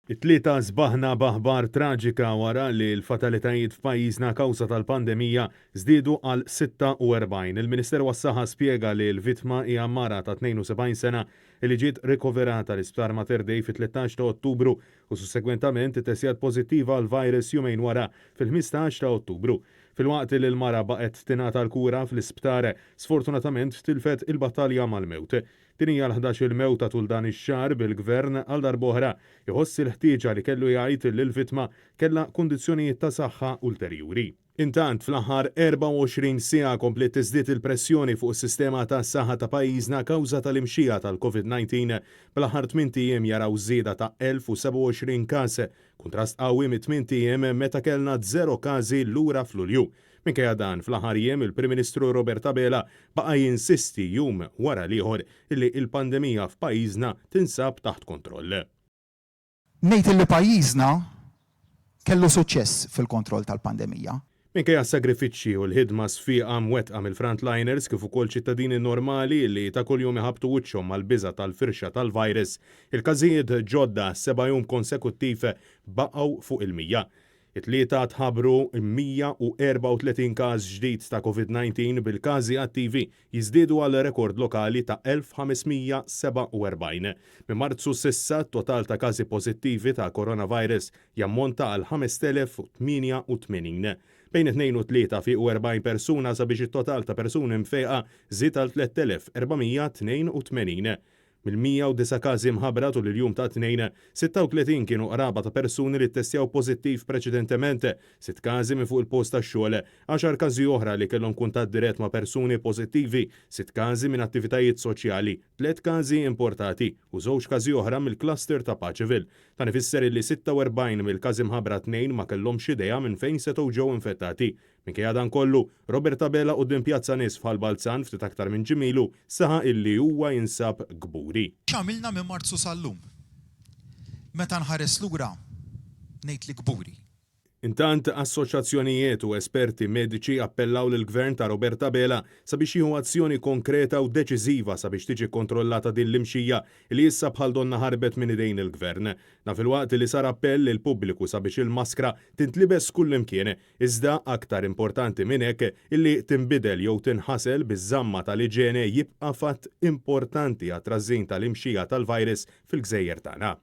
It-tlieta sbaħna b'aħbar traġika wara li l-fatalitajiet f'pajjiżna kawża tal-pandemija żdiedu għal 46. Il-Ministeru għas-Saħħa spjega li l-vittma hija mara ta' 72 sena li ġiet rikoverata l-Isptar Mater Dei fit-13 ta' Ottubru u sussegwentament ittestjat pożittiva għal virus jumejn wara fil-15 ta' Ottubru. Filwaqt li l-mara baqgħet tingħata l-kura fl-isptar, sfortunatament tilfet il-battalja mal-mewt. Din hija l-11 il-mewta tul dan ix-xahar bil-Gvern għal darb'oħra jħoss il-ħtieġa li kellu jgħid li l-vittma kellha kundizzjonijiet ta' saħħa ulterjuri. Intant fl-aħħar 24 siegħa komplet tiżdied il-pressjoni fuq is-sistema tas-saħħa ta' pajjiżna kawża tal-imxija tal-COVID-19 bl-aħħar 8 ijiem jaraw żieda ta' 1027 każ, kontrast qawwi mit-8 ijiem meta kellna 0 każi lura f'Lulju. Minkejja dan fl-aħħar jiem il-Prim Ministru Robert Abela baqa' jinsisti jum wara ieħor illi l-pandemija f'pajjiżna tinsab taħt kontroll. Ngħid li pajjiżna kellu suċċess fil-kontroll tal-pandemija. Minkejja s-sagrifiċċji u l-ħidma sfiqa mwettqa mill-frontliners kif ukoll ċittadini normali li ta' kuljum iħabtu wiċċhom mal-biża' tal-firxa tal-virus, il-każijiet ġodda 7 jum konsekuttiv baqgħu fuq il-100. It-tlieta tħabbru 134 każ ġdid ta' COVID-19 bil-każi attivi jiżdiedu għal rekord lokali ta' 1547. Minn Marzu s'issa total ta' każi pożittivi ta' coronavirus jammonta għal 5088. Bejn 2 u 3 fi 40 persuna sabiex it-total ta' persuni mfejqa żied għal 3482. Mill-109 każi mħabbra tul il-jum ta' tnejn, 36 kienu qraba ta' persuni li ttestjaw pożittiv preċedentement, 6 każi minn fuq il-post tax-xogħol, 10 każi oħra li kellhom kuntatt dirett ma' persuni pożittivi, 6 każi minn attivitajiet soċjali, 3 każi importati u 2 każi oħra mill-cluster ta' Paċeville. Dan ifisser li 46 mill-każi mħabbra 2 ma kellhomx idea minn fejn setgħu ġew infettati. Minkejja dan kollu, Robert Abela quddiem Pjazza Nies f'Ħalbalzan ftit aktar minn ġimielu saħa illi huwa jinsab gburi. X'għamilna minn Marzu sal-lum? Meta nħares lura ngħid li gburi. Intant assoċjazzjonijiet u esperti mediċi appellaw lill-Gvern ta' Robert Abela sabiex jieħu azzjoni konkreta u deċiżiva sabiex tiġi kontrollata din l-imxija li issa bħal donna ħarbet minn idejn il-Gvern. Naf il-waqt li sar appell lil pubbliku sabiex il-maskra tintlibes kullimkien, iżda aktar importanti minn hekk illi tinbidel jew tinħasel biż-żamma tal-iġene jibqa' fatt importanti għat-trażżin tal-imxija tal-virus fil-Gżejjer tagħna.